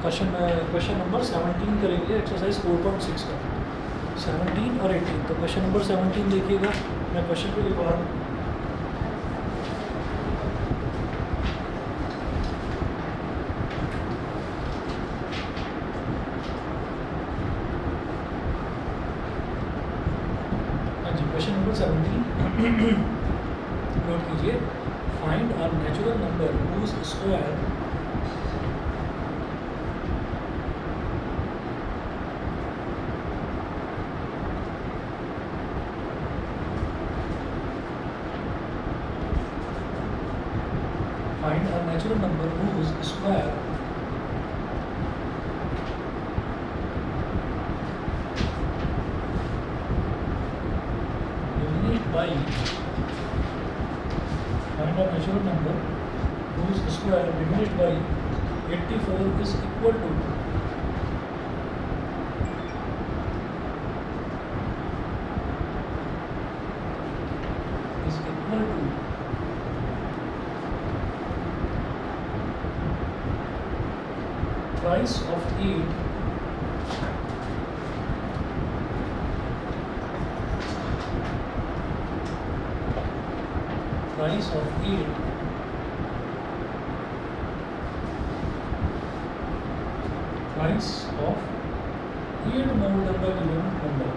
Question number 17 करेंगे exercise 4.6 का 17 और 18। तो क्वेश्चन नंबर 17 देखिएगा, मैं क्वेश्चन को लिखवा रहा हूँ। हाँ जी, क्वेश्चन नंबर 17 नोट कीजिए। Find a natural number whose square find a natural number whose square diminished by find a natural number whose square diminished by 84 is equal to price of 8 price of 8 price of 8 more than the given number।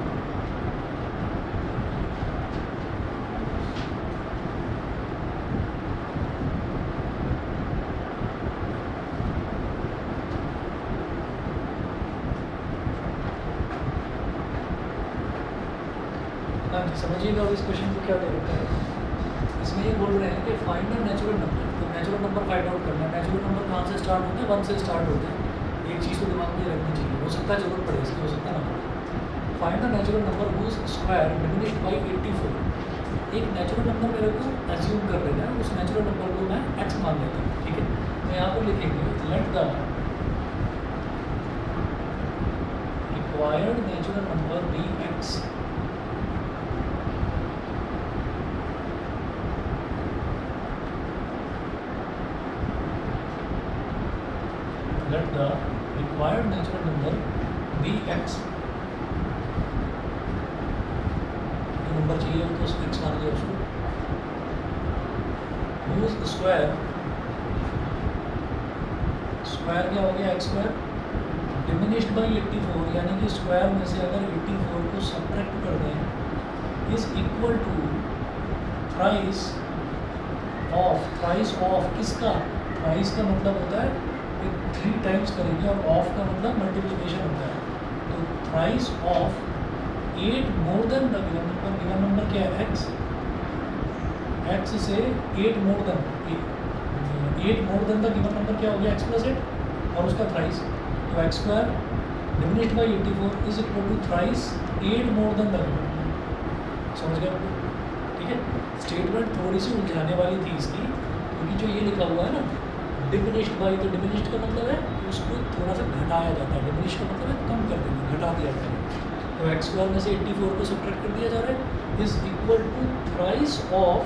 समझिएगा अब इस question को क्या दे रखा है। इसमें ये बोल रहे हैं कि फाइंड अ नेचुरल नंबर। तो नेचुरल नंबर फाइंड आउट करना है। नेचुरल नंबर कहाँ से स्टार्ट होते हैं? 1 से स्टार्ट होते हैं। एक चीज़ तो दिमाग में रखनी चाहिए, हो सकता है जरूरत पड़े इसकी, हो सकता ना। Find the natural number whose square diminished by 84। एक नेचुरल नंबर मेरे को एज्यूम कर लेना है, उस नेचुरल नंबर को मैं x मान लेता हूँ, ठीक है। तो यहाँ पर लिखेंगे let the required natural number be x। Let the required natural number be x। जो नंबर चाहिए हो तो उसको x मान लिया उसको। whose स्क्वायर, स्क्वायर क्या हो गया? x स्क्वायर डिमिनिश्ड बाई 84, यानी कि स्क्वायर में से अगर 84 को सब्ट्रैक्ट कर दें is equal to price of किसका? प्राइस का मतलब होता है 3 टाइम्स करेंगे और ऑफ का मतलब मल्टीप्लिकेशन होता है। तो price of 8 more than the given number. Given number क्या है? x से 8 more than the given number क्या हो गया? x प्लस 8 और उसका थ्राइस। तो x square diminished by 84 is equal to thrice 8 more than the given number. समझ गए आपको? ठीक है। स्टेटमेंट थोड़ी सी उलझाने वाली थी इसकी, क्योंकि जो ये लिखा हुआ है ना डिमिनिश्ड बाई, तो डिमिनिश्ड का मतलब है कि उसको थोड़ा सा घटाया जाता है। डिमिनिश्ड का मतलब है कम कर देंगे, घटा दिया जाता है। तो एक्स स्क्वायर में से 84 को सब्ट्रैक्ट कर दिया जा रहा है is equal to thrice of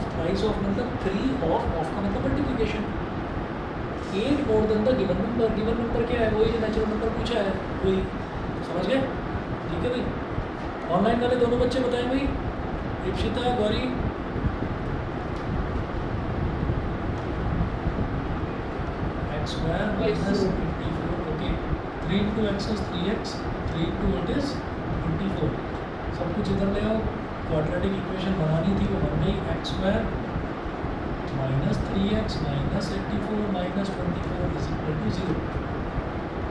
मतलब 3 ऑफ का मतलब multiplication 8 more than the given number. Given number क्या है? वही जो नेचुरल नंबर पूछा है वही। समझ गए? ठीक है भाई। ऑनलाइन वाले दोनों बच्चे बताएं भाई, Dikshita, Gauri. Square minus 84, okay. 3 into x is 3x, 3 into 8 is 24। सब कुछ इधर ले आओ। क्वाड्रेटिक इक्वेशन बनानी थी, वो बन गई x square minus 3x minus 84 minus 24 is equal to 0।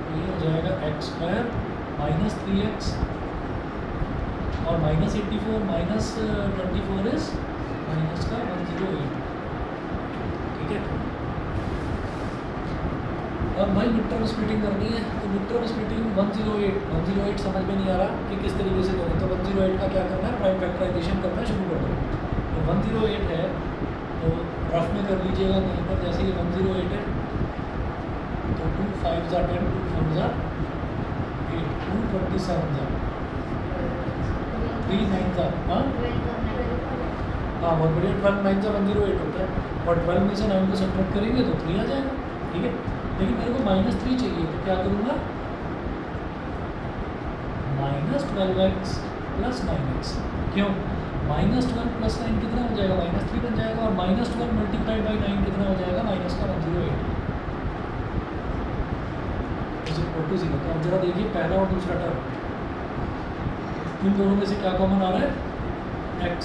तो ये हो जाएगा x स्क्वायर माइनस 3x और माइनस 84 माइनस 24 इज माइनस का 108। ठीक है। अब भाई मिड टर्म स्प्लिटिंग करनी है। तो मिड टर्म स्प्लिटिंग 108 समझ में नहीं आ रहा कि किस तरीके से करें। तो 108 का क्या करना है? प्राइम फैक्टराइजेशन करना शुरू कर दो। तो 108 है तो रफ में कर लीजिएगा कहीं पर। जैसे ये 108 है तो 2 5 जा 10, 2 4 जा 8, 2 27 जा 3 9 जा, हाँ बहुत बढ़िया। 12 9 जा 108 होता है और 12 में से 9 को सब्ट्रैक्ट करेंगे तो 3 आ जाएगा। ठीक है। लेकिन मेरे को -3 चाहिए, तो क्या करूँगा, -12x + 9x। क्यों, -12 + 9 कितना हो जाएगा, -3 बन जाएगा, और -12 × 9 कितना हो जाएगा, -108 = 0। तो अब जरा देखिए पहला और दूसरा टर्म, इन दोनों में से क्या कॉमन आ रहा है, x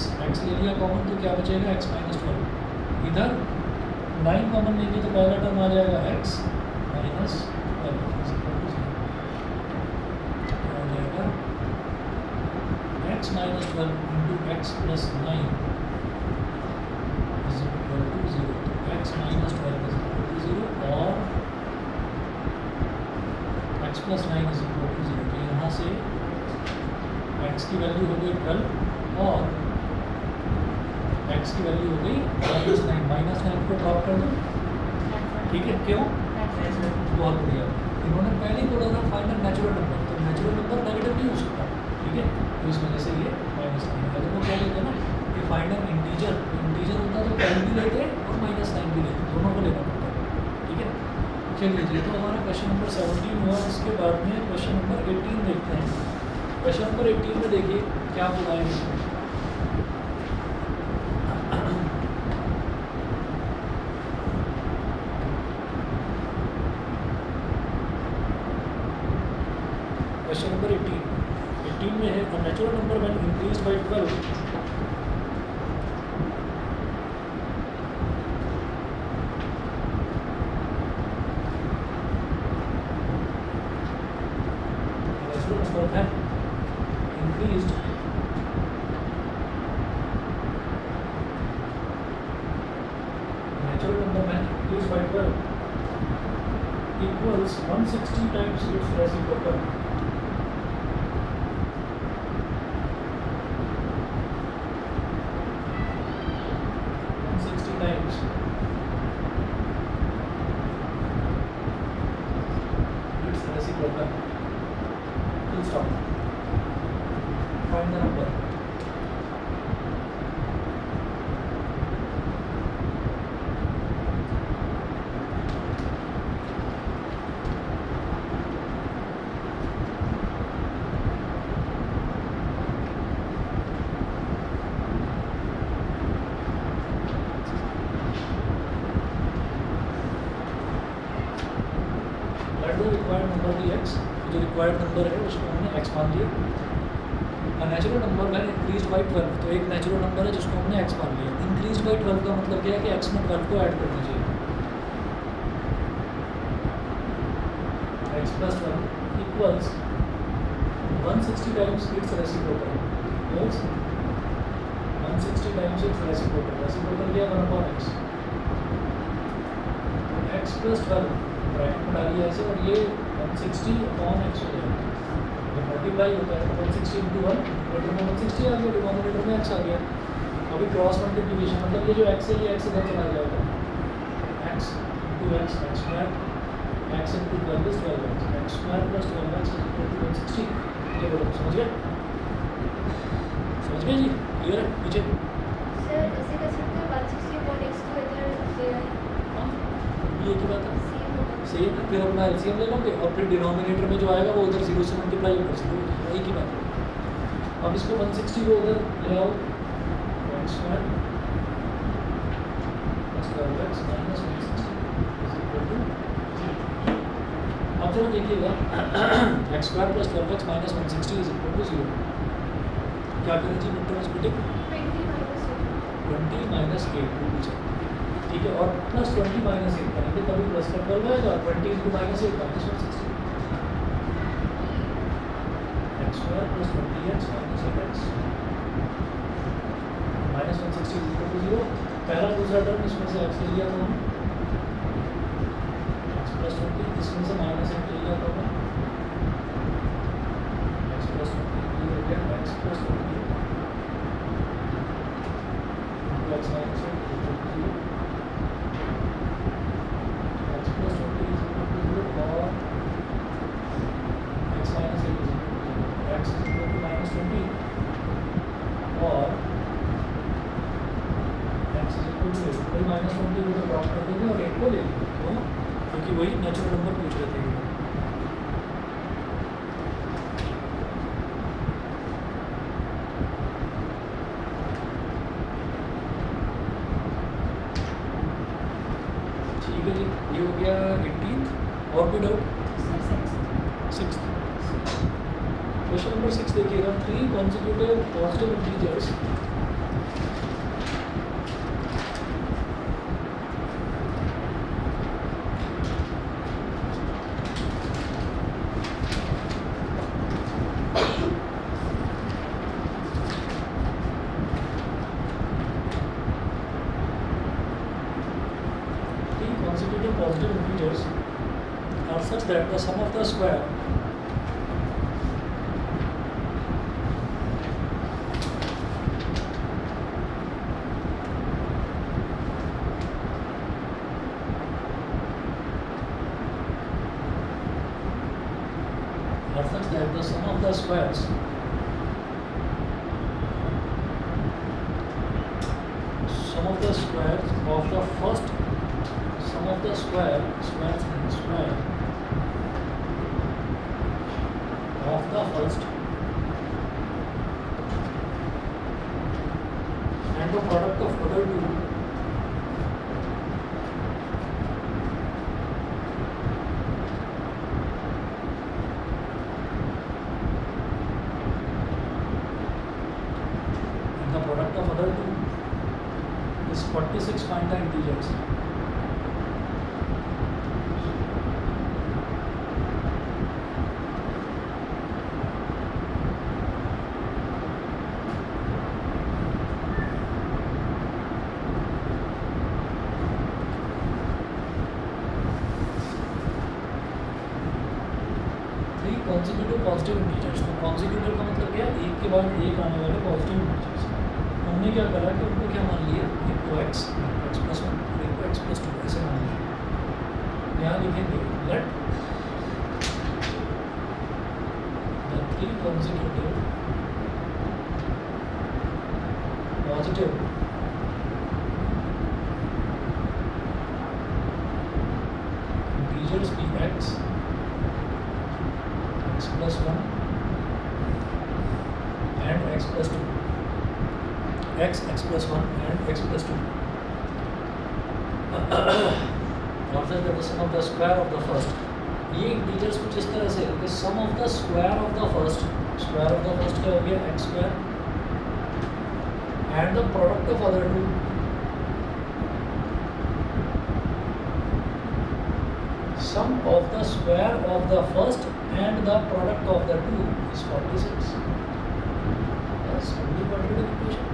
ले लिया कॉमन, तो क्या बचेगा, x - 12। इधर 9 कॉमन लेंगे तो पहला टर्म आ जाएगा x - 12 = 0। क्या हो जाएगा, x - 12 × x + 9 = 0। तो x - 12 = 0 और x + 9 = 0। तो यहाँ से x की वैल्यू हो गई 12 और x की वैल्यू हो गई -9। -9 को ड्रॉप कर दो, ठीक है, क्यों, बहुत बढ़िया। इन्होंने पहले ही बोला था फाइंड नेचुरल नंबर, तो नेचुरल नंबर नेगेटिव नहीं हो सकता, ठीक है, तो इस वजह से ये -9। अगर वो क्या लेते हैं ना कि फाइंड एन इंटीजर होता तो 10 भी लेते और -9 भी लेते, दोनों को लेना पड़ता है, ठीक है। चलिए जी, तो हमारा क्वेश्चन नंबर 17 हुआ। इसके बाद में क्वेश्चन नंबर 18 देखते हैं। क्वेश्चन नंबर 18 में देखिए क्या बोला है, क्वेश्चन नंबर 18 में है, the natural number when increased by 12 natural number when increased natural number when increased by 12 equals 160 times its reciprocal। 160 times its reciprocal। Full stop। Find the number। Required number the x, जो required number है उसको हमने x मान लिया। Natural number मैंने increase by 12, तो एक natural number है जिसको हमने x मान लिया। इंक्रीज बाई 12 का मतलब क्या है कि x में 12 को ऐड कर दीजिए, x + 12 equals 160 times its reciprocal, means 160 times its reciprocal। Reciprocal क्या, 1/x, x + 12 ब्रैकेट में डालिए ऐसे, और ये 160/x हो जाएगा। जब मल्टीप्लाई होता है तो 160 × 1, न्यूमरेटर में 160 आ गया, डिनोमिनेटर में x आ गया। अभी क्रॉस मल्टीप्लिकेशन मतलब ये जो x है ये x इधर चला जाएगा, x × x, x square, x × 12 is 12x, x square + 12x = 160। ये बोलो, समझ गए जी, क्लियर है? पीछे सर ऐसे कर सकते हैं 160/x को इधर ले आए, हाँ ये की बात है, सेम होगा। सही है। फिर अपना एलसीएम ले लोगे और फिर डिनोमिनेटर में जो आएगा वो उधर 0 से मल्टीप्लाई होगा, 0 वही की बात है। अब इसको 160 को उधर ले आओ, x स्क्वायर + 12x - 160 = 0। अब जरा देखिएगा x स्क्वायर + 12x - 160 = 0। क्या करें जी, मिड टर्म स्प्लिटिंग 20 - 8, ठीक है, और +20 - 8 करेंगे तभी प्लस का 12 आएगा। 20 × -8 - 160, x स्क्वायर + 20x - 8x - 160 = 0। पहला दूसरा टर्म इसमें से x ले लिया था हमने, x + 20, इसमें से -8 ले लिया था हमने, x + 20 हो गया, x + 20 × x - 8 = 0। x + 20 = 0 और x - 8 = 0। x = -20 और x = 8। कोई -20 को ड्रॉप कर देंगे और 8 को ले लेंगे, क्यों? क्योंकि वही नेचुरल नंबर पूछ रहे थे। ठीक है जी, ये हो गया 18th। और कोई डाउट? सिक्स क्वेश्चन नंबर 6 देखिएगा। 3 consecutive positive integers are such that the sum of the square of the squares of the first square of the first and the product of other two is 46 find the integers. Consecutive positive integers. तो consecutive का मतलब क्या है? एक के बाद एक आने वाले पॉजिटिव इंटीजर्स। हमने क्या करा कि उनको क्या मान लिया? एक को x प्लस 1 और एक को x प्लस 2 ऐसे मान लिया। यहाँ लिखेंगे let the 3 consecutive positive integers be x plus 1 and x plus 2 x plus 1 and x plus 2 और फिर the sum of the square of the first। ये इंटीजर्स कुछ इस तरह से कि sum of the square of the first क्या हो गया? x square and the product of other two sum of the square of the first and the product of the two is 46। बस क्वाड्रेटिक इक्वेशन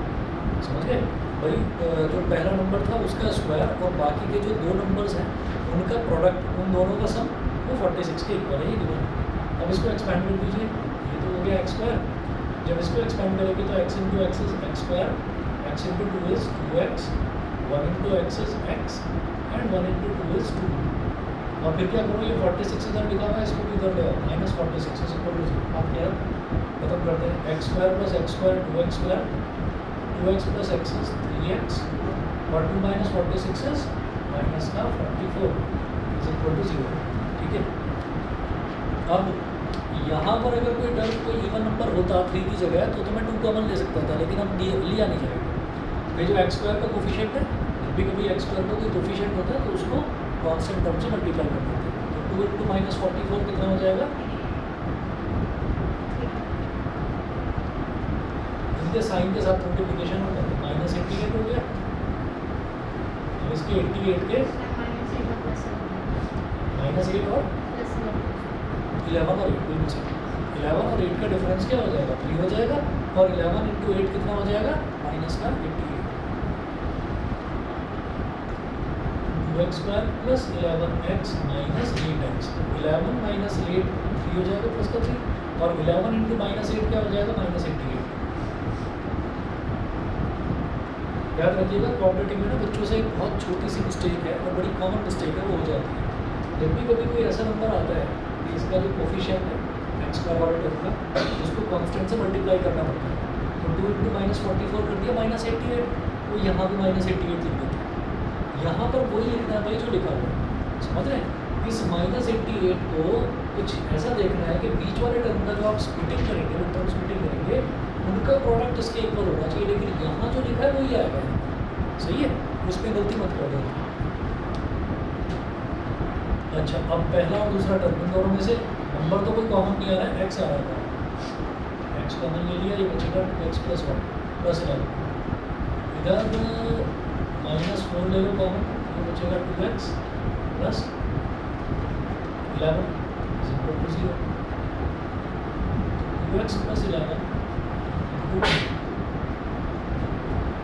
समझ गए भाई। जो पहला number था उसका स्क्वायर और बाकी के जो दो नंबर्स हैं उनका प्रोडक्ट, उन दोनों का सम वो 46 के इक्वल है। ये गिवन। अब इसको एक्सपेंड कर दीजिए। ये तो हो गया x स्क्वायर। जब इसको एक्सपेंड करेंगे तो x into x is x square, x into 2 is 2x, 1 into x is x and 1 into 2 is 2। और फिर क्या करो? ये 46 इधर लिखा हुआ है, इसको भी इधर ले आओ। -46 इज इक्वल टू 0। आप क्या खत्म करते हैं? x square plus x square 2x square, 2x plus x is 3x और 2 माइनस 46 इज माइनस का 44 इज इक्वल टू 0। ठीक है। अब यहाँ पर अगर कोई इवन नंबर होता 3 की जगह तो मैं 2 कॉमन ले सकता था, लेकिन अब लिया नहीं जाएगा। फिर जो x स्क्वायर का कोफिशिएंट है, जब भी कभी x स्क्वायर का कोई कोफिशिएंट होता है तो उसको कांस्टेंट टर्म से मल्टीप्लाई कर देते हैं। तो 2 इंटू माइनस 44 कितना हो जाएगा? इनके साइन के साथ मल्टीप्लिकेशन होता है, -88 हो गया। अब इसके 88 के -8 और 11 और 8 बिल्कुल सही। 11 और 8 का डिफरेंस क्या हो जाएगा? 3 हो जाएगा। और 11 इंटू 8 कितना हो जाएगा? माइनस का 88। 2x square plus 11x minus 8x। 11 minus 8 3 हो जाएगा प्लस का 3। और 11 इंटू -8 क्या हो जाएगा? -88। याद रखिएगा क्वाड्रेटिक में ना बच्चों से एक बहुत छोटी सी मिस्टेक है और बड़ी कॉमन मिस्टेक है, वो हो जाती है। जब भी कभी कोई ऐसा नंबर आता है कि इसका जो कोफिशिएंट है x स्क्वायर वाले टर्म का, उसको कांस्टेंट से मल्टीप्लाई करना पड़ता है। तो 2 इंटू -44 कर दिया -88, तो यहाँ भी -88 लिख देते हैं। यहाँ पर वही लिखना है भाई जो लिखा हुआ है, समझ रहे हैं? इस -88 को कुछ ऐसा देखना है कि बीच वाले टर्म का जो आप स्प्लिटिंग करेंगे, जो टर्म स्प्लिटिंग करेंगे, उनका प्रोडक्ट इसके इक्वल होना चाहिए, लेकिन यहाँ जो लिखा है वही आएगा। सही है, उसमें गलती मत कर देना। अच्छा, अब पहला और दूसरा टर्म इन दोनों में से नंबर तो कोई कॉमन नहीं आ रहा है, एक्स आ रहा था, एक्स कॉमन ले लिया, ये बचेगा 2x + 1 + 11। इधर -4 ले लो कॉमन, ये बचेगा 2x + 11 = 0। 2x + 11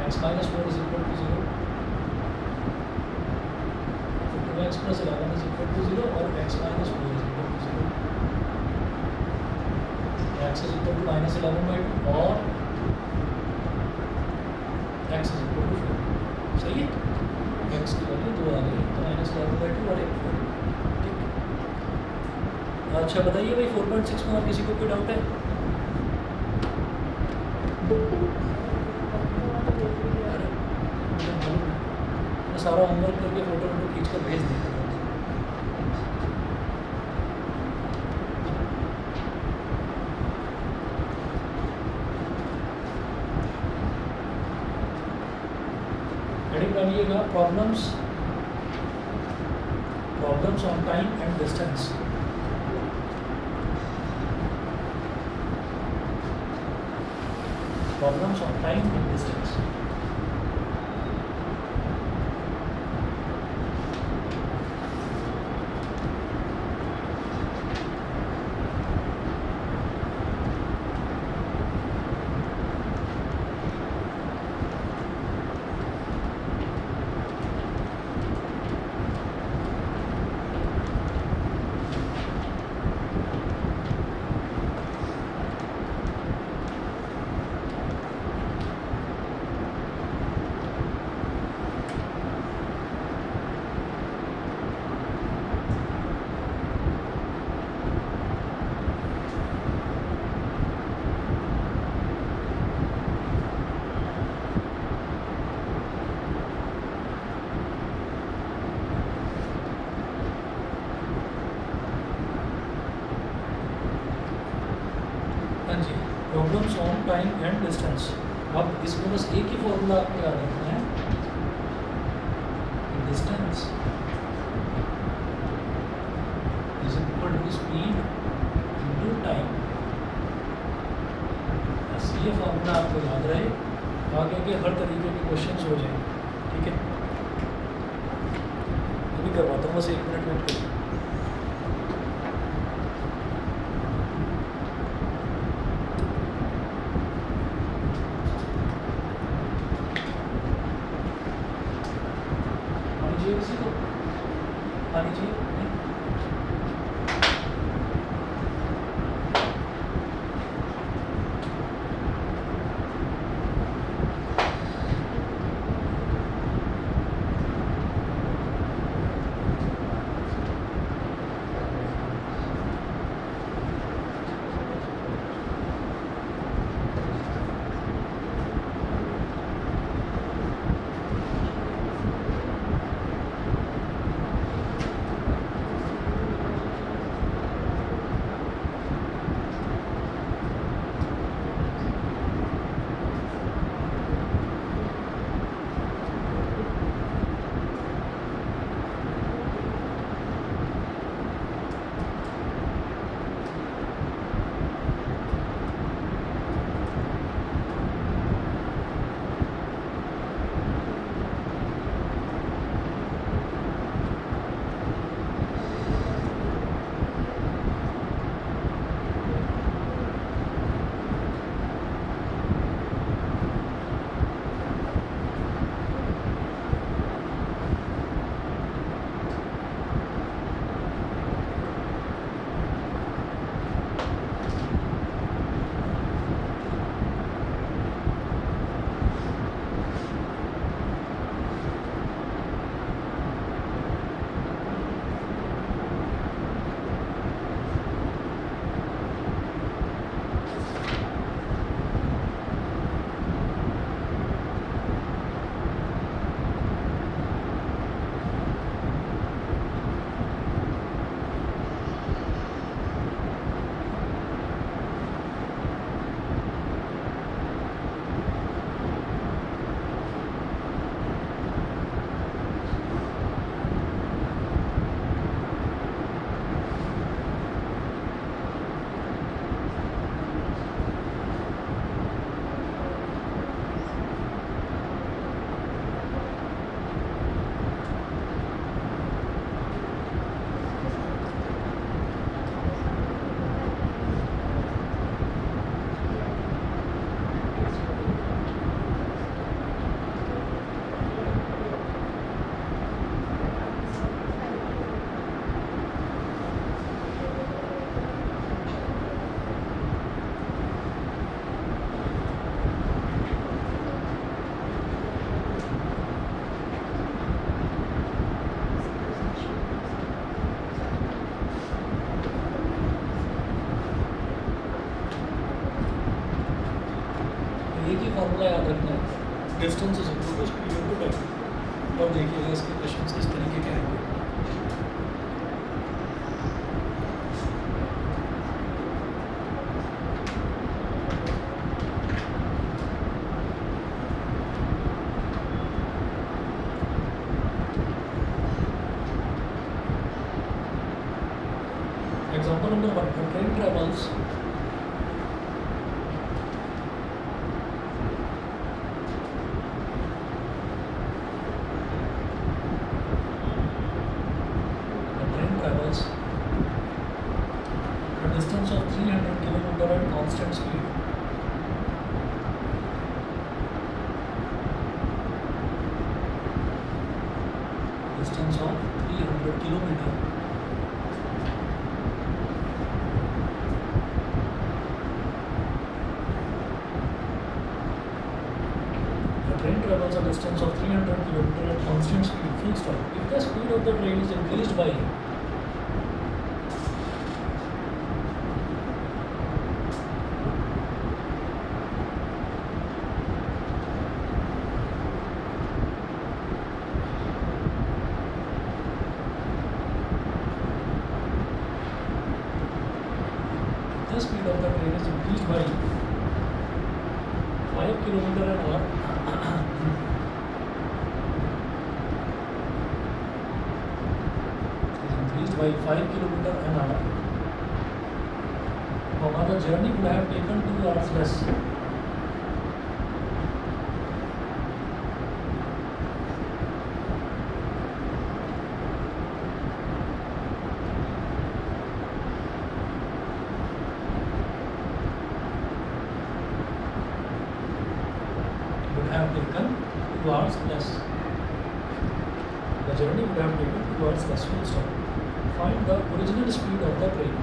x - 4 = 0। 2x + 11 = 0 और x - 4 = 0। x = -11/2 और x = 4। सही है, x की वैल्यू 2 आ गई, तो -11/2 और 1 4। ठीक। अच्छा बताइए भाई, 4.6 में और किसी को कोई डाउट है? अरे मुझे मालूम है, मैं सारा होमवर्क करके फोटो खींच कर भेज दिया। हेडिंग डालिएगा problems on time and distance. Problems on time and distance. Problems on time and distance. अब इसमें बस एक ही फॉर्मूला आपको याद रखना है, distance is equal to speed into time. बस ये फॉर्मूला आपको याद रहे, आगे के हर तरीके के क्वेश्चंस हो जाएंगे। ठीक है, मैं भी करवाता हूँ, बस 1 मिनट वेट करिए। किसी को पानी चाहिए? नहीं? फार्मूला याद रखना है, distance is equal to speed into time. और देखिएगा इसके क्वेश्चन किस तरीके के आएंगे। Example number 1, a train travels a distance of 300 km at constant speed. Distance of 300 km. Train travels a distance of 300 km at constant speed, full stop. If the speed of the train is increased by the speed of the train is increased by 5 km an hour, by 5 km an hour, the journey would have taken 2 hours less. Would have taken 2 hours less. The journey would have taken 2 hours less. Full stop. Find the original speed of the train.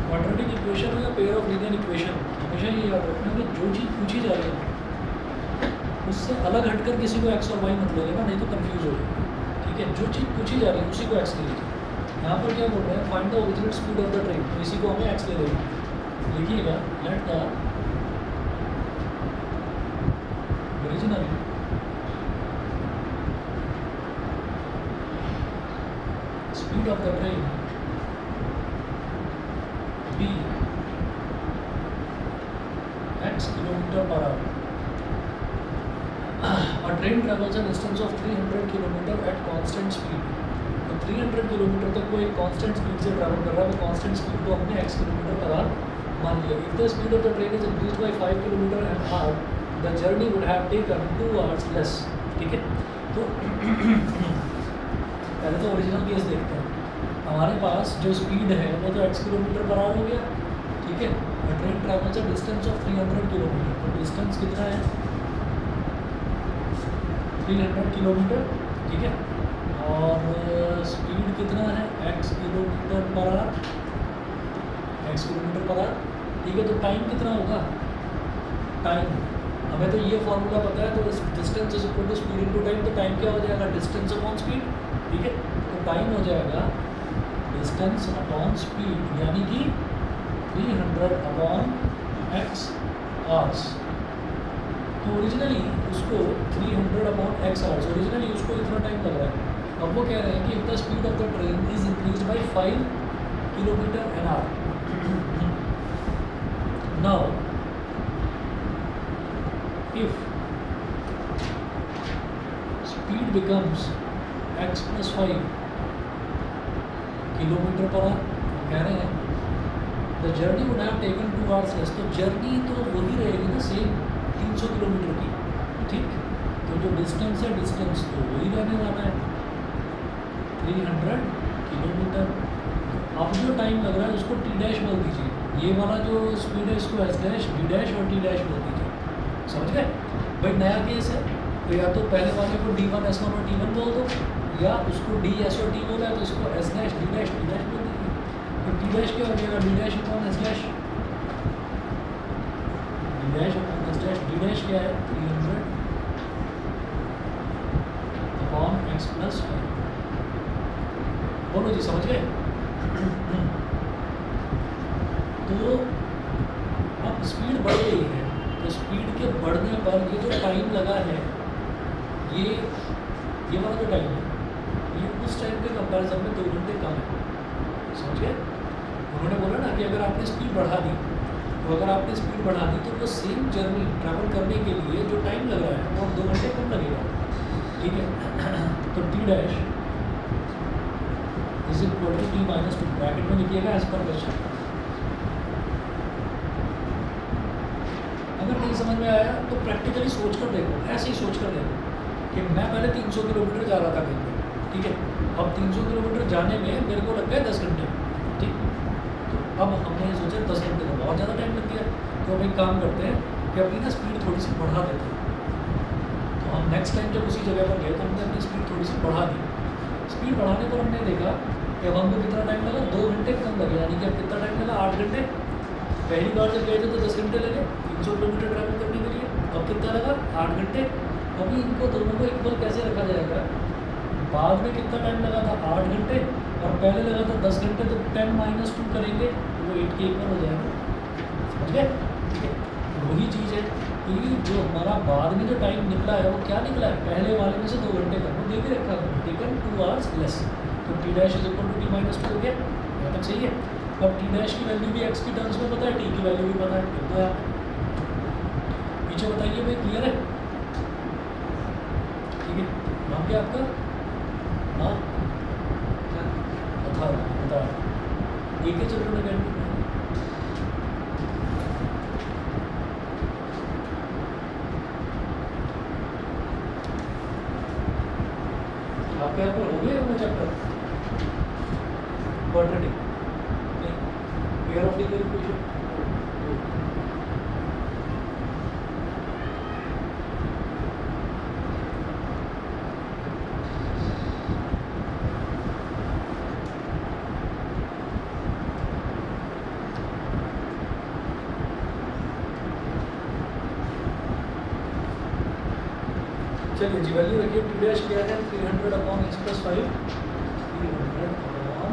Quadratic equation या pair of linear equation, हमेशा ये याद रखना कि जो चीज़ पूछी जा रही है उससे अलग हटकर किसी को एक्स और वाई मत ले लेना, नहीं तो कंफ्यूज हो जाएगा। ठीक है, जो चीज़ पूछी जा रही है उसी को एक्स ले लीजिए। यहाँ पर क्या बोल रहे हैं, find the original speed of the train, तो इसी को हमें एक्स ले लेंगे। लिखिएगा let the original speed of the train be x kilometre per hour. A train travels a distance of 300 km at constant speed. तो 300 किलोमीटर तक वो एक कांस्टेंट स्पीड से ट्रैवल कर रहा है, वो कांस्टेंट स्पीड को हमने x किलोमीटर पर आवर मान लिया। If the speed of the train is increased by 5 km an hour, the journey would have taken 2 hours less. ठीक है, तो पहले तो ओरिजिनल केस देखते हैं। हमारे पास जो स्पीड है वो तो x किलोमीटर पर आवर हो गया। ठीक है, train travels a distance of 300 kilometre, तो डिस्टेंस कितना है 300 किलोमीटर। ठीक है, और स्पीड कितना है x kilometre per our, x kilometre per hour. ठीक है, तो टाइम कितना होगा, टाइम हमें तो ये फॉर्मूला पता है, तो distance is equal to speed into time, तो टाइम क्या हो जाएगा, डिस्टेंस अपॉन स्पीड। ठीक है, तो टाइम हो जाएगा डिस्टेंस अपॉन स्पीड, यानी कि 300 अपॉन x आवर्स। तो ओरिजिनली उसको 300 अपॉन x आवर्स, ओरिजिनली उसको इतना टाइम लग रहा है। अब वो कह रहे हैं कि if the speed of the train is increase by 5 kilometre an hour. Now if speed becomes x plus 5 kilometre per our, कह रहे हैं the journey would have taken 2 hours less. तो जर्नी तो वही रहेगी ना, सेम 300 किलोमीटर की। ठीक, तो जो डिस्टेंस है डिस्टेंस तो वही रहने वाला है 300 किलोमीटर। अब जो टाइम लग रहा है उसको टी डैश बोल दीजिए, ये वाला जो स्पीड है इसको एस डैश, डी डैश और टी डैश बोल दीजिए। समझ गए भाई, नया केस है तो या तो पहले वाले को D1 S1 और T1 बोल दो, या उसको D S और T बोला है तो इसको S dash D dash T dash बोल दीजिए। तो टी डैश क्या हो जाएगा, D dash upon S dash, D dash upon S dash, D dash क्या है 300 अपॉन एक्स प्लस 5। बोलो जी समझ गए। तो अब स्पीड बढ़ गई है, तो स्पीड के बढ़ने पर ये जो टाइम लगा है, ये वाला जो टाइम है, ये उस टाइम के कंपैरिजन में 2 घंटे कम है। समझ गए। उन्होंने बोला ना कि अगर आपने स्पीड बढ़ा दी, तो अगर आपने स्पीड बढ़ा दी तो वो सेम जर्नी ट्रैवल करने के लिए जो टाइम लग रहा है वो 2 घंटे कम लगेगा। ठीक है। तो T dash is equal to T minus 2, bracket में लिखिएगा एज पर क्वेश्चन। अगर नहीं समझ में आया तो प्रैक्टिकली सोच कर देखो, ऐसे ही सोच कर देखो कि मैं पहले 300 किलोमीटर जा रहा था कहीं पे, ठीक है। अब 300 किलोमीटर जाने में मेरे को लग गए 10 घंटे, ठीक। तो अब हमने ये सोचा 10 घंटे में बहुत ज़्यादा टाइम लग गया, तो अब एक काम करते हैं कि अपनी ना स्पीड थोड़ी सी बढ़ा देते हैं। तो हम नेक्स्ट टाइम जब उसी जगह पर गए तो हमने अपनी स्पीड थोड़ी सी बढ़ा दी। स्पीड बढ़ाने पर हमने देखा कि अब हमको कितना टाइम लगा, 2 घंटे कम लगे, यानी कि अब कितना टाइम लगा 8 घंटे। पहली बार जब गए थे तो 10 घंटे लगे 300 किलोमीटर ट्रैवल करने के लिए, अब कितना लगा 8 घंटे। अभी इनको दोनों को इक्वल कैसे रखा जाएगा, बाद में कितना टाइम लगा था 8 घंटे और पहले लगा था 10 घंटे, तो 10 माइनस 2 करेंगे वो 8 के इक्वल हो जाएगा। समझ गए। ठीक है, वही चीज़ है कि जो हमारा बाद में जो टाइम निकला है वो क्या निकला है, पहले वाले में से 2 घंटे कम, वो दे भी रखा है, टेकन 2 आवर्स लेस। तो T dash is equal to T minus 2 हो गया, यहाँ तक सही है। अब टी डैश की वैल्यू भी एक्स की टर्म्स में पता है, टी की वैल्यू भी पता है, तो आप पीछे बताइए भाई, क्लियर है। ठीक है, नाम क्या आपका, हाँ बता एक ही चिल्ड्रन अकेडमी में। आपके यहाँ पर हो गया अपना chapter quadratic, pair of linear equation. चलिए जी, वैल्यू रखिए, टी डैश क्या है 300 upon x plus 5, 300 upon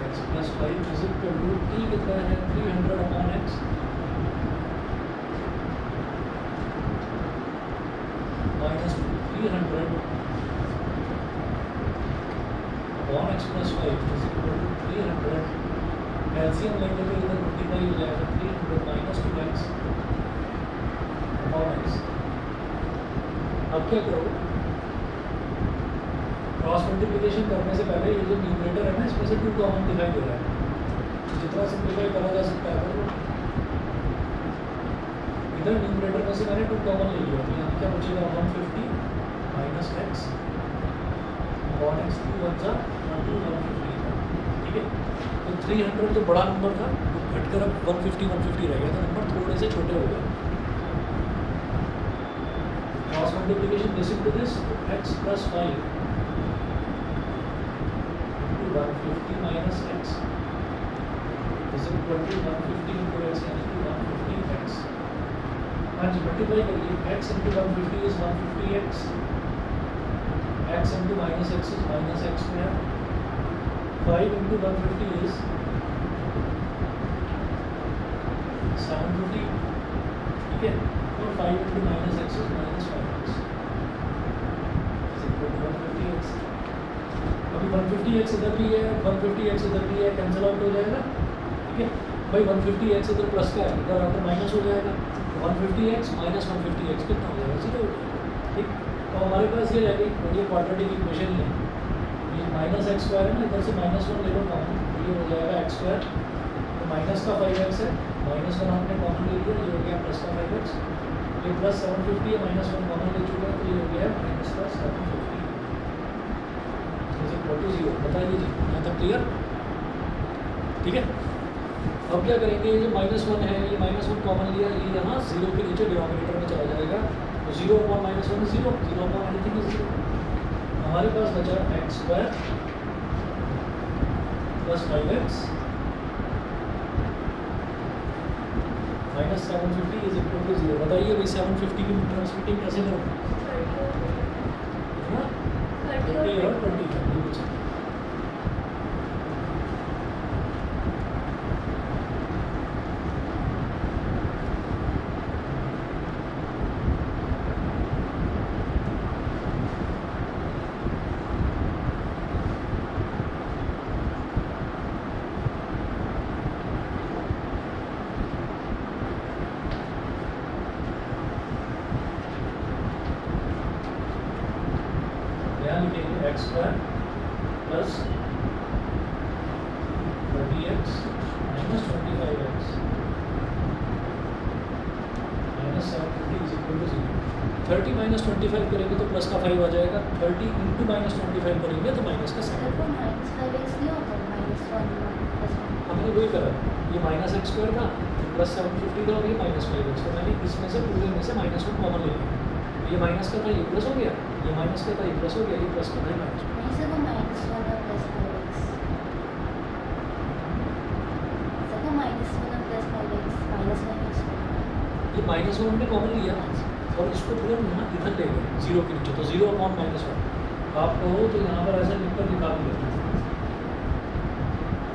x plus 5 is equal to T कितना है 300 upon x minus 300 upon x plus 5 is equal to 300। LCM लेंगे तो इधर मल्टीप्लाई हो जाएगा, 300 माइनस 2x अपॉन एक्स। अब क्या करो, क्रॉस मल्टीप्लिकेशन करने से पहले ये जो न्यूमरेटर है ना, इसमें से 2 कॉमन दिखाई दे रहा है, जितना सिंप्लीफाई करा जा सकता है करो। इधर न्यूमरेटर में से मैंने 2 कॉमन ले लिया, तो यहाँ क्या बचेगा 150 माइनस एक्स अपॉन एक्स, 2 1 जा 150। ठीक है, तो 300 जो बड़ा नंबर था वो घटकर अब 150 रह गया, तो नंबर थोड़े से छोटे हो गए। Cross multiplication this into this, x plus 5 into 150 minus x is equal to 150 into x यानी कि 150x। हाँ जी, मल्टीप्लाई करिए, x into 150 is 150x, x into minus x is minus x square, 5 into 150 is 750। ठीक है, और 5 into minus x is minus 5x is equal to 150x। अभी 150x इधर भी है, 150x इधर भी है, कैंसिल आउट हो जाएगा। ठीक है भाई, 150x इधर प्लस का है, इधर आकर माइनस हो जाएगा, 150x माइनस 150x कितना हो जाएगा, 0 हो जाएगा। ठीक, तो हमारे पास ये रह गई, ये क्वाड्रेटिक इक्वेशन है, ये माइनस एक्स स्क्वायर है ना, इधर से -1 ले लो कॉमन, ये हो जाएगा एक्स स्क्वायर, तो माइनस का 5x है, -1 हमने कॉमन ले लिया, ये हो गया प्लस का 5x, ये प्लस 750 है, -1 कॉमन ले चुका है, तो ये हो गया माइनस का 750 इक्वल टू 0। बताइए जी, यहाँ तक क्लियर। ठीक है, अब क्या करेंगे, ये जो -1 है, ये -1 कॉमन लिया, ये यहाँ 0 के नीचे डिनोमिनेटर में चला जाएगा, तो 0 upon -1 is 0, 0 upon anything is 0। हमारे पास बचा x square plus 5x minus 750 is equal to 0। बताइए भाई 750 की ट्रांसफिटिंग कैसे करूँ? 30 30 और 25 ये कुछ है। यहाँ लिखेंगे x square plus 30x minus 25x minus 750 is equal to 0। 30 माइनस 25 करेंगे तो प्लस का 5 आ जाएगा, 30 इंटू माइनस 25 करेंगे तो माइनस का 7। देखो माइनस 5x नहीं होता, -1 प्लस 1। हमने वही करा, ये माइनस एक्स स्क्वायर था प्लस 750 था और ये माइनस 5x, तो मैंने इसमें से पूरे में से -1 कॉमन ले लिया। ये माइनस का था ये प्लस हो गया, ये माइनस का था ये प्लस हो गया, ये प्लस का था ये माइनस। नहीं सर वो -1 और प्लस 5x। सर वो -1 और प्लस 5x -1x। ये -1 हमने कॉमन लिया और इसको पूरा यहाँ इधर ले गए 0 के नीचे, तो 0 अपॉन -1 आप कहो तो यहाँ पर ऐसा लिख कर निकाल लेते हैं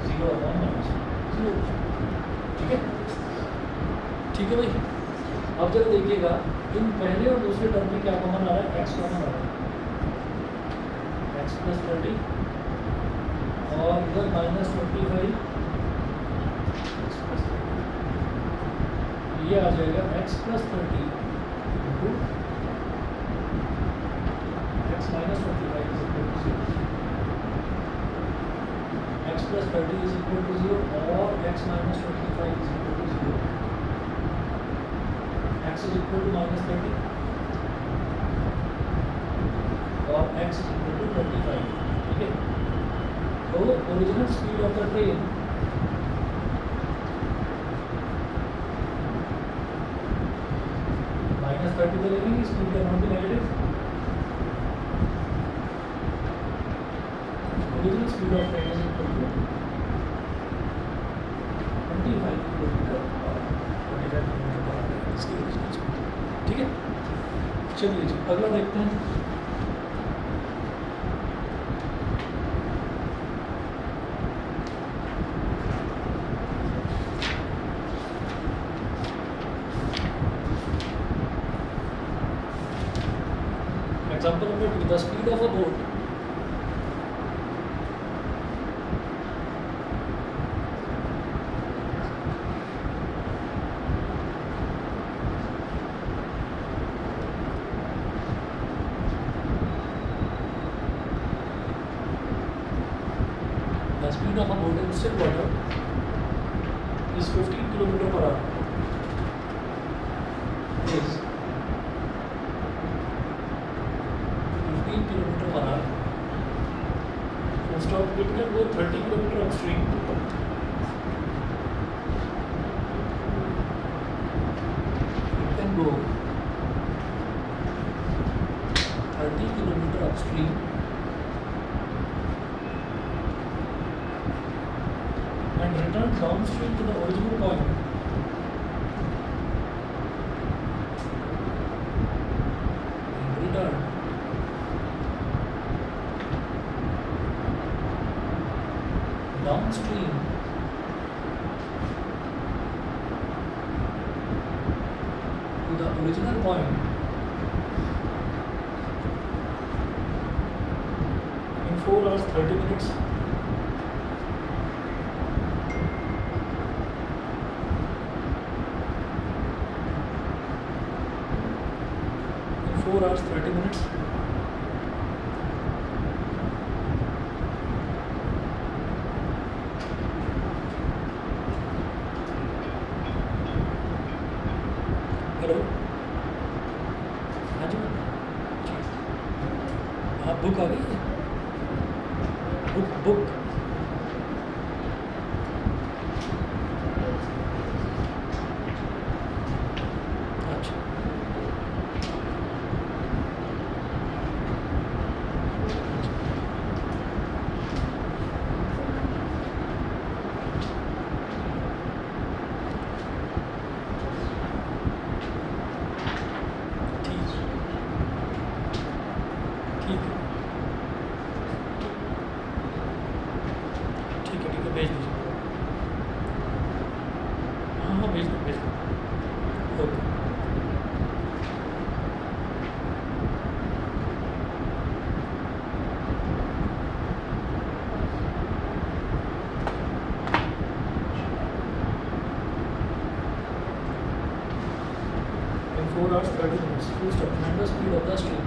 0 अपॉन -1 ठीक है। ठीक है भाई, अब जब देखिएगा इन पहले और दूसरे टर्म में क्या कॉमन आ रहा है, x कॉमन आ रहा है, x प्लस 30 और इधर -25 ये आ जाएगा x plus 30 into x minus 25 is equal to 0। x plus 30 is equal to 0 और x minus 25 is equal to 0। x is equal to -30 और x इज इक्वल टू 25। ठीक है, तो original speed of the train -30 पे लेंगे, speed का not भी negative. Original speed of train is equal to 25 kilometre per 25 kilometre per our इसकी original speed. ठीक है, चलिए जी अगला देखते हैं। Example number 2, the speed of a boat in still water is 15 km per hour. Is 15 km per hour. Full stop. It can go 30 km upstream. It can go 30 km upstream and return downstream to the original point. And return downstream to the original point in 4 hours 30 minutes. In 4 hours 30 minutes. Hello, हाँ जी ma'am जी, हाँ book आ गई है, book अच्छा hours 30 minutes. Full stop. Find the speed of the stream.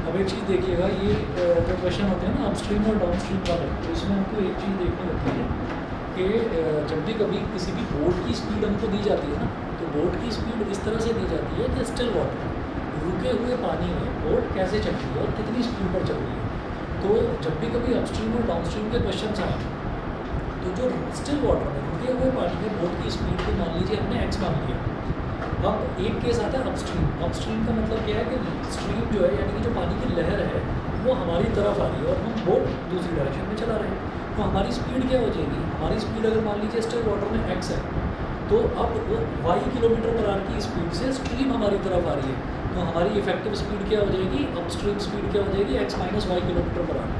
अब एक चीज़ देखिएगा, ये जो क्वेश्चन होते हैं ना अपस्ट्रीम और डाउनस्ट्रीम वाले, तो इसमें हमको एक चीज़ देखनी होती है कि जब भी कभी किसी भी बोट की स्पीड हमको दी जाती है ना, तो बोट की स्पीड इस तरह से दी जाती है कि स्टिल वाटर, रुके हुए पानी में बोट कैसे चल रही है और कितनी स्पीड पर चल रही है। तो जब भी कभी अपस्ट्रीम और डाउनस्ट्रीम के क्वेश्चन आए, तो जो स्टिल वाटर में रुके हुए पानी में बोट की स्पीड को मान लीजिए हमने x मान लिया। अब एक केस आता है अपस्ट्रीम। अपस्ट्रीम का मतलब क्या है कि स्ट्रीम जो है यानी कि जो पानी की लहर है वो हमारी तरफ आ रही है और हम बोट दूसरी डायरेक्शन में चला रहे हैं, तो हमारी स्पीड क्या हो जाएगी? हमारी स्पीड अगर मान लीजिए स्टिल वाटर में x है, तो अब वो y किलोमीटर पर आवर की स्पीड से स्ट्रीम हमारी तरफ आ रही है, तो हमारी इफेक्टिव स्पीड क्या हो जाएगी? अपस्ट्रीम स्पीड क्या हो जाएगी? x minus Y kilometre per hour.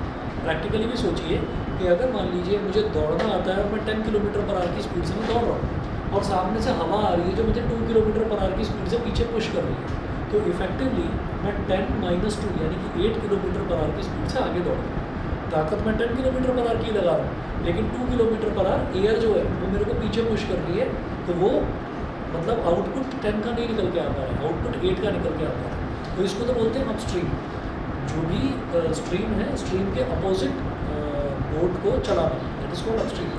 Practically भी सोचिए कि अगर मान लीजिए मुझे दौड़ना आता है और मैं 10 किलोमीटर पर आवर की स्पीड से मैं दौड़ रहा हूँ और सामने से हवा आ रही है जो मुझे 2 किलोमीटर पर आवर की स्पीड से पीछे पुश कर रही है, तो इफेक्टिवली मैं 10 माइनस 2 यानी कि 8 किलोमीटर पर आवर की स्पीड से आगे दौड़ रहा हूँ। ताकत मैं 10 किलोमीटर पर आवर की लगा रहा हूँ, लेकिन 2 किलोमीटर पर आवर एयर जो है वो मेरे को पीछे पुश कर रही है, तो वो मतलब आउटपुट 10 का नहीं निकल के आता है, आउटपुट 8 का निकल के आता है। तो इसको तो बोलते हैं अपस्ट्रीम। जो भी स्ट्रीम है, स्ट्रीम के अपोजिट बोट को चलाना, that is called upstream.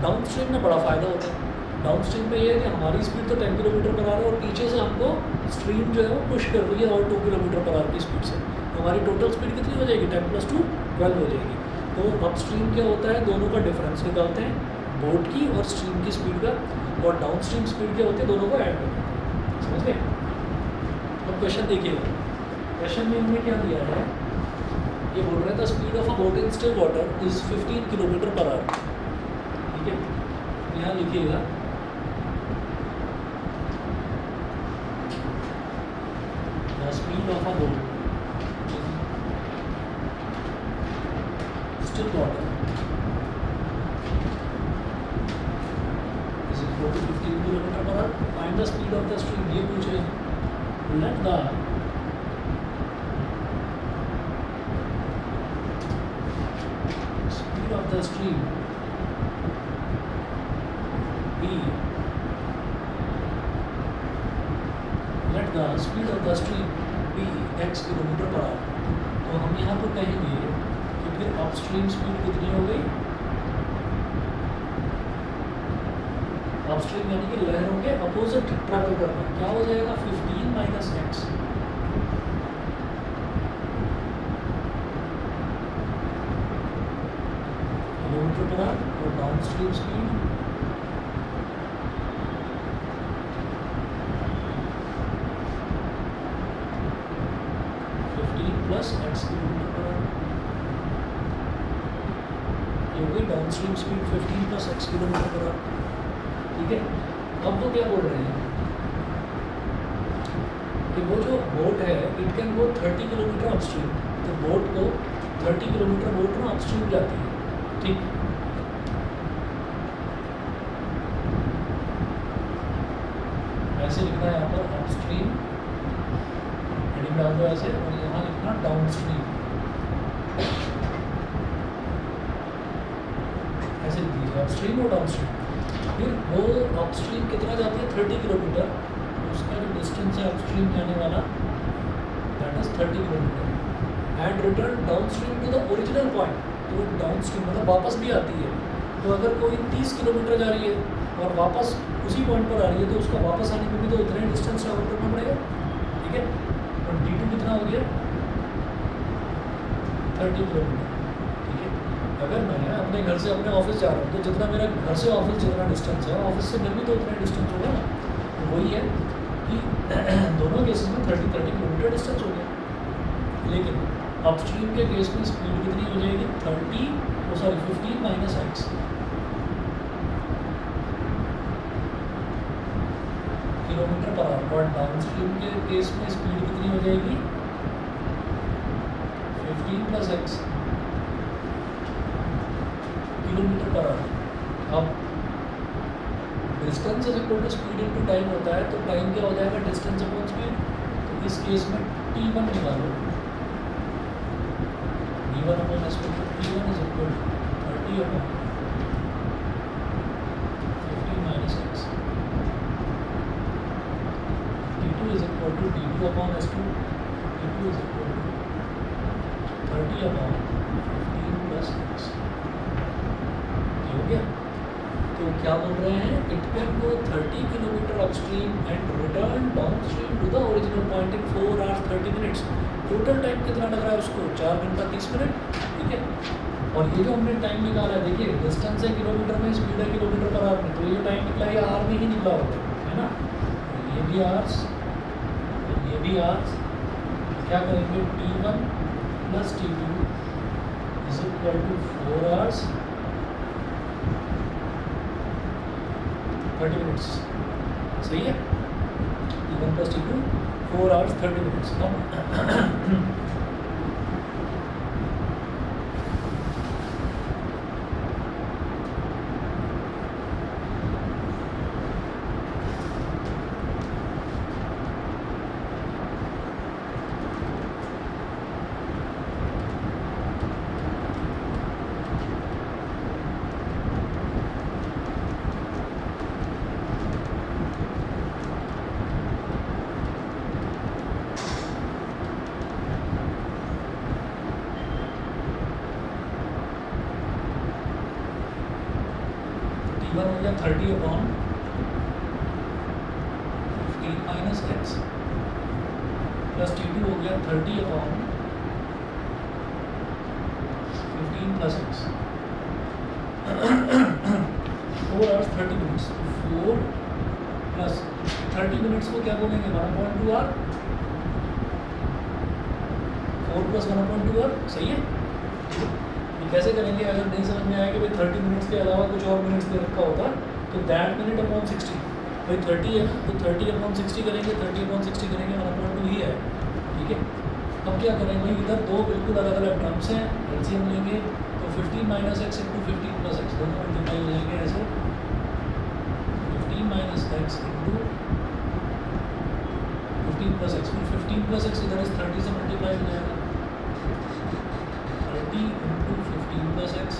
Downstream में बड़ा फ़ायदा होता है। डाउनस्ट्रीम में ये है कि हमारी स्पीड तो 10 किलोमीटर पर आवर है और पीछे से हमको स्ट्रीम जो है वो पुश कर रही है और 2 किलोमीटर पर आवर की स्पीड से, तो हमारी टोटल स्पीड कितनी हो जाएगी? 10 + 2 12 हो जाएगी। तो अपस्ट्रीम क्या होता है? दोनों का डिफरेंस निकालते हैं, बोट की और स्ट्रीम की स्पीड का, और डाउनस्ट्रीम स्पीड क्या होती है? दोनों को ऐड करते हैं। समझ गए? अब क्वेश्चन देखिएगा, क्वेश्चन में हमने क्या दिया है, ये बोल रहा था speed of a boat in still water is 15 kilometre per hour. ठीक है, यहाँ लिखिएगा the speed of a boat still water is equal to 15 kilometre per hour. Find the speed of the stream, ये पूछे। Let the of the stream be, let the speed of the stream be x kilometre per our. तो हम यहाँ पर कहेंगे कि फिर upstream speed कितनी हो गई? अपस्ट्रीम यानी कि लहरों के अपोजिट ट्रैवल करना, क्या हो जाएगा? 15 minus x kilometre per hour, और downstream speed 15 + x kilometre per hour. ये हो गई downstream speed 15 + x kilometre per hour. ठीक है, अब वो क्या बोल रहे हैं कि वो जो बोट है it can go 30 kilometre upstream, तो बोट को 30 किलोमीटर बोट में अपस्ट्रीम जाती है। ठीक, ऐसे लिखना है यहाँ पर अपस्ट्रीम, हेडिंग डाल दो ऐसे, और यहाँ लिखना डाउनस्ट्रीम, ऐसे लिख दीजिए अपस्ट्रीम और डाउनस्ट्रीम। फिर वो अपस्ट्रीम कितना जाती है? 30 किलोमीटर, उसका जो डिस्टेंस है अपस्ट्रीम जाने वाला that is 30 kilometre and return downstream to the original point. तो डाउनस्ट्रीम मतलब वापस भी आती है, तो अगर कोई 30 किलोमीटर जा रही है और वापस उसी पॉइंट पर आ रही है, तो उसका वापस आने में भी तो उतना ही डिस्टेंस ट्रैवल करना पड़ेगा। ठीक है, और d2 कितना हो गया? 30 किलोमीटर। ठीक है, अगर मैं अपने घर से अपने ऑफिस जा रहा हूँ, तो जितना मेरा घर से ऑफिस जितना डिस्टेंस है, ऑफिस से घर भी तो उतना डिस्टेंस होगा ना। तो वही है कि दोनों केसेस में 30 किलोमीटर डिस्टेंस हो गया। लेकिन अपस्ट्रीम के केस में स्पीड कितनी हो जाएगी? 15 minus x kilometre per hour, और डाउनस्ट्रीम के केस में स्पीड कितनी हो जाएगी? 15 + x किलोमीटर पर आवर। अब distance is equal to speed into time होता है, तो टाइम क्या हो जाएगा डिस्टेंस अपॉन स्पीड। तो इस केस में t1 निकालो, d1 upon s t1 is equal to 30 upon 15 minus x, t2 is equal to d2 upon s2, t2 is equal to 30 upon 15 plus x। ये हो गया। तो क्या बोल रहे हैं, it can go 30 kilometre upstream and return downstream to the original point in 4 hours 30 minutes। Total time कितना लग रहा है उसको, 4 घंटा 30 मिनट, ठीक है। और ये जो हमने टाइम निकाला है, देखिए डिस्टेंस है किलोमीटर में, स्पीड है किलोमीटर पर आवर में, तो ये टाइम निकला ये आवर में ही निकला होगा, है ना। तो ये भी आवर्स, ये भी आवर्स, क्या करेंगे t1 plus t2 is equal to 4 hours 30 minutes, सही है। t1 plus t2 4 hours 30 minutes। अब t1 हो गया 30 upon 15 minus x plus t2 हो गया 30 upon 15 plus x। 4 hours 30 minutes, 4 plus 30 minutes को क्या बोलेंगे 1/2 आवर, 4 प्लस 1/2 आवर, सही है। ये कैसे करेंगे, अगर नहीं समझ में आया कि भाई 30 मिनट्स के अलावा कुछ और मिनट्स दे रखा होता तो दैट मिनट अपॉन 60, भाई 30 है तो 30 अपॉन 60 करेंगे, 30 अपॉन 60 करेंगे 1/2 ही है, ठीक है। अब क्या करेंगे भाई, इधर दो बिल्कुल अलग अलग टर्म्स हैं, एलसीएम लेंगे तो 15 minus x into 15 plus x दोनों मल्टीप्लाई हो जाएंगे ऐसे, 15 minus x into 15 plus x, फिर 15 प्लस एक्स इधर इस 30 से मल्टीप्लाई हो जाएगा, 30 इंटू 15 प्लस एक्स,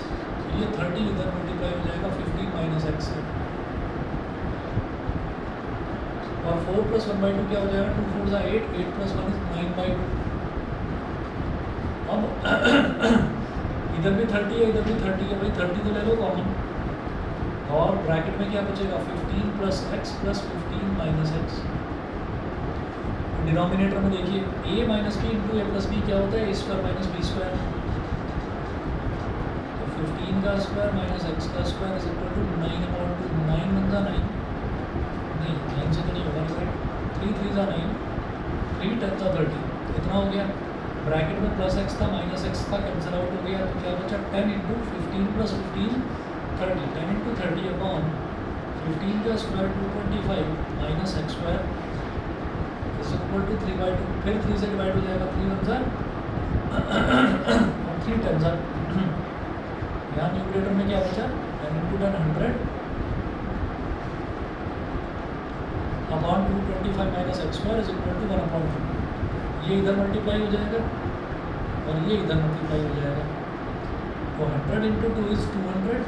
ये 30 इधर मल्टीप्लाई हो जाएगा 15 माइनस एक्स से, और 4 प्लस 1/2 क्या हो जाएगा, 2 4 8, 8 प्लस 1 इज 9/2। अब इधर भी 30 है, इधर भी 30 है, भाई 30 तो ले लो कॉमन, और ब्रैकेट में क्या बचेगा 15 plus x plus 15 minus x. Denominator में देखिए a minus B into A plus B क्या होता है, a square minus B square, तो 15 का स्क्वायर माइनस एक्स का स्क्वायर इज इक्वल टू 9/2, 9 1 9, नहीं 9 से तो नहीं होगा, 3 3 9, 3 10 30, इतना हो गया। ब्रैकेट में प्लस एक्स था माइनस एक्स था, कैंसिल आउट हो गया, तो क्या बचा 10 इंटू 15 प्लस 15 30, 10 इंटू 30 अपॉन 15 का square 225 minus x square is equal to 3/2, फिर 3 से डिवाइड हो जाएगा, 3 1 और 3 10 यहाँ न्यूमरेटर में क्या बचा 10 into 10 100 upon 225 minus x square is equal to 1/2। ये इधर मल्टीप्लाई हो जाएगा और ये इधर मल्टीप्लाई हो जाएगा, तो 100 into 2 is 200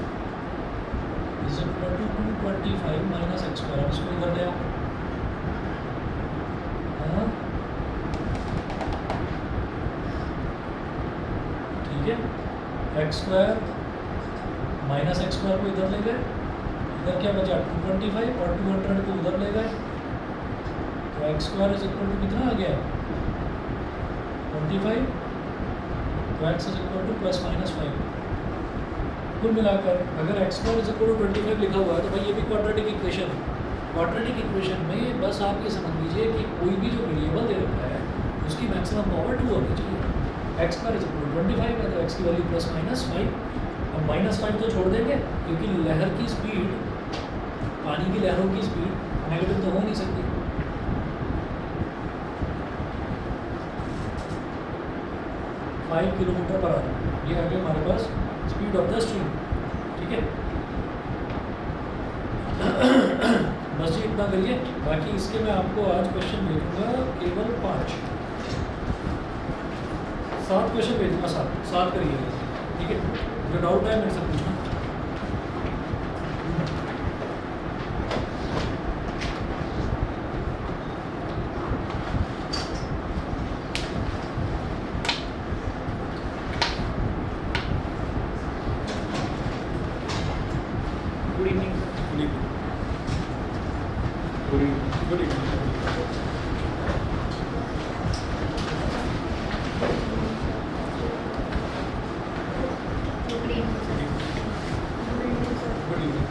is equal to 225 minus x square, इसको इधर ले आओ, हाँ ठीक है। X square minus x square को इधर ले गए, इधर क्या बचा 225 और 200 को उधर ले गए, तो x square is equal to कितना आ गया 25, तो x is equal to plus minus 5। कुल मिलाकर अगर x square is equal to 25 लिखा हुआ है तो भाई ये भी क्वाड्रेटिक इक्वेशन है। क्वाड्रेटिक इक्वेशन में बस आप ये समझ लीजिए कि कोई भी जो वेरिएबल दे रखा है उसकी मैक्सिमम पावर 2 होनी चाहिए। X square is equal to 25 है तो एक्स की वैल्यू प्लस माइनस 5, अब माइनस 5 तो छोड़ देंगे क्योंकि लहर की स्पीड, पानी की लहरों की स्पीड नेगेटिव तो हो नहीं सकती। 5 किलोमीटर पर आवर, ये आ गया हमारे पास स्पीड ऑफ द स्ट्रीम, ठीक है। इतना करिए, बाकी इसके मैं आपको आज क्वेश्चन भेजूंगा केवल 5, 7 क्वेश्चन भेजूंगा, 7 करिएगा, ठीक है। जो डाउट है मेरे से पूछना। Good evening. Good evening. Good evening. Good evening. Good evening sir. Good evening.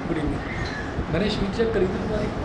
Good evening. मैंने शीट चेक करी थी तुम्हारी।